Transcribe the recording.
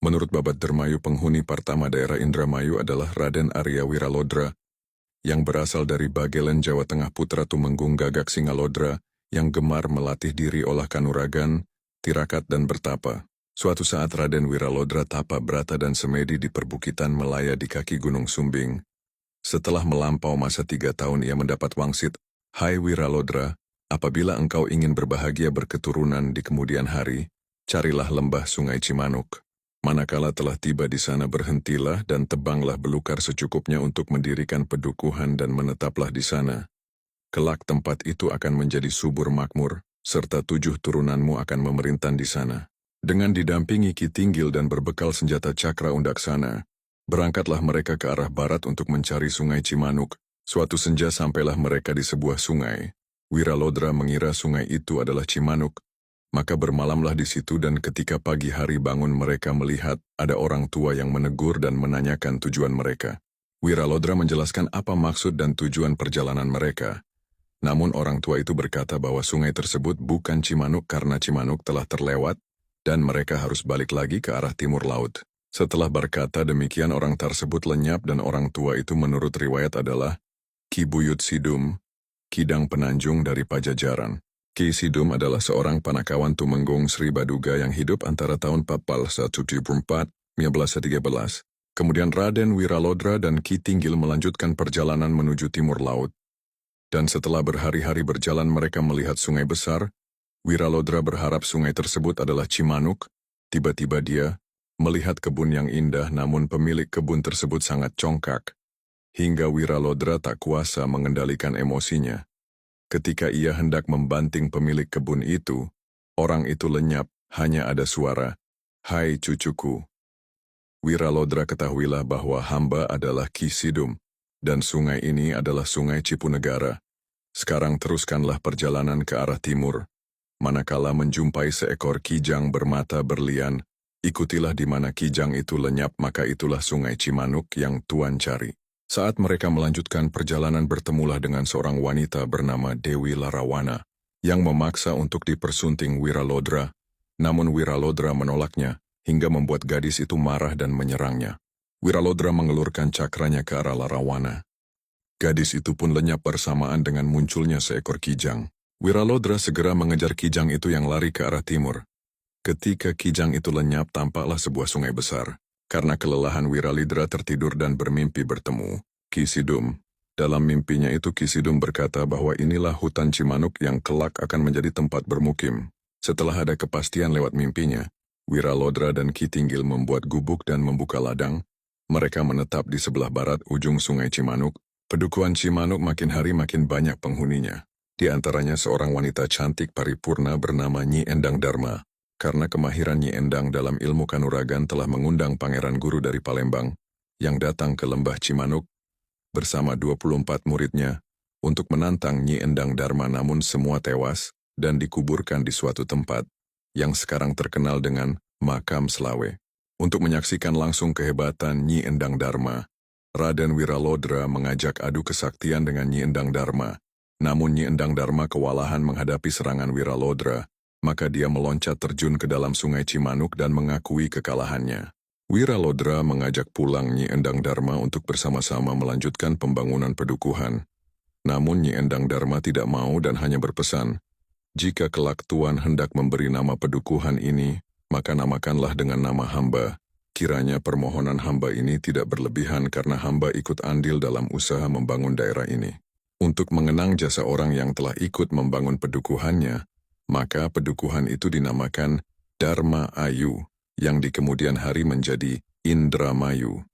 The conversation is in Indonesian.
Menurut Babat Dermayu, penghuni pertama daerah Indramayu adalah Raden Arya Wiralodra, yang berasal dari Bagelen, Jawa Tengah, putra Tumenggung Gagak Singalodra, yang gemar melatih diri olah kanuragan, tirakat dan bertapa. Suatu saat Raden Wiralodra tapa brata dan semedi di perbukitan Melaya di kaki Gunung Sumbing. Setelah melampau masa 3 tahun ia mendapat wangsit, "Hai Wiralodra, apabila engkau ingin berbahagia berketurunan di kemudian hari, carilah lembah Sungai Cimanuk. Manakala telah tiba di sana berhentilah dan tebanglah belukar secukupnya untuk mendirikan pedukuhan dan menetaplah di sana. Kelak tempat itu akan menjadi subur makmur, serta 7 turunanmu akan memerintah di sana." Dengan didampingi Ki Tinggil dan berbekal senjata cakra undaksana, berangkatlah mereka ke arah barat untuk mencari Sungai Cimanuk. Suatu senja sampailah mereka di sebuah sungai. Wiralodra mengira sungai itu adalah Cimanuk, maka bermalamlah di situ dan ketika pagi hari bangun mereka melihat ada orang tua yang menegur dan menanyakan tujuan mereka. Wiralodra menjelaskan apa maksud dan tujuan perjalanan mereka. Namun orang tua itu berkata bahwa sungai tersebut bukan Cimanuk karena Cimanuk telah terlewat dan mereka harus balik lagi ke arah timur laut. Setelah berkata demikian orang tersebut lenyap dan orang tua itu menurut riwayat adalah Ki Buyut Sidum, Kidang Penanjung dari Pajajaran. Ki Sidum adalah seorang panakawan Tumenggung Sri Baduga yang hidup antara tahun 1474-1513. Kemudian Raden Wiralodra dan Ki Tinggil melanjutkan perjalanan menuju timur laut. Dan setelah berhari-hari berjalan mereka melihat sungai besar. Wiralodra berharap sungai tersebut adalah Cimanuk. Tiba-tiba dia melihat kebun yang indah namun pemilik kebun tersebut sangat congkak. Hingga Wiralodra tak kuasa mengendalikan emosinya. Ketika ia hendak membanting pemilik kebun itu, orang itu lenyap, hanya ada suara, "Hai cucuku." Wiralodra ketahuilah bahwa hamba adalah Ki Sidum, dan sungai ini adalah Sungai Cipunegara. Sekarang teruskanlah perjalanan ke arah timur. Manakala menjumpai seekor kijang bermata berlian, ikutilah di mana kijang itu lenyap maka itulah Sungai Cimanuk yang Tuan cari. Saat mereka melanjutkan perjalanan bertemulah dengan seorang wanita bernama Dewi Larawana, yang memaksa untuk dipersunting Wiralodra, namun Wiralodra menolaknya, hingga membuat gadis itu marah dan menyerangnya. Wiralodra mengelurkan cakranya ke arah Larawana. Gadis itu pun lenyap bersamaan dengan munculnya seekor kijang. Wiralodra segera mengejar kijang itu yang lari ke arah timur. Ketika kijang itu lenyap tampaklah sebuah sungai besar. Karena kelelahan Wiralodra tertidur dan bermimpi bertemu Ki Sidum. Dalam mimpinya itu Ki Sidum berkata bahwa inilah hutan Cimanuk yang kelak akan menjadi tempat bermukim. Setelah ada kepastian lewat mimpinya, Wiralodra dan Ki Tinggil membuat gubuk dan membuka ladang. Mereka menetap di sebelah barat ujung Sungai Cimanuk. Pedukuhan Cimanuk makin hari makin banyak penghuninya. Di antaranya seorang wanita cantik paripurna bernama Nyi Endang Dharma. Karena kemahiran Nyi Endang dalam ilmu kanuragan telah mengundang pangeran guru dari Palembang yang datang ke lembah Cimanuk bersama 24 muridnya untuk menantang Nyi Endang Dharma, namun semua tewas dan dikuburkan di suatu tempat yang sekarang terkenal dengan Makam Selawe. Untuk menyaksikan langsung kehebatan Nyi Endang Dharma, Raden Wiralodra mengajak adu kesaktian dengan Nyi Endang Dharma. Namun Nyi Endang Dharma kewalahan menghadapi serangan Wiralodra, maka dia meloncat terjun ke dalam Sungai Cimanuk dan mengakui kekalahannya. Wiralodra mengajak pulang Nyi Endang Dharma untuk bersama-sama melanjutkan pembangunan pedukuhan. Namun Nyi Endang Dharma tidak mau dan hanya berpesan, "Jika kelak Tuan hendak memberi nama pedukuhan ini, maka namakanlah dengan nama hamba. Kiranya permohonan hamba ini tidak berlebihan karena hamba ikut andil dalam usaha membangun daerah ini. Untuk mengenang jasa orang yang telah ikut membangun pedukuhannya, maka pedukuhan itu dinamakan Dharma Ayu, yang di kemudian hari menjadi Indramayu."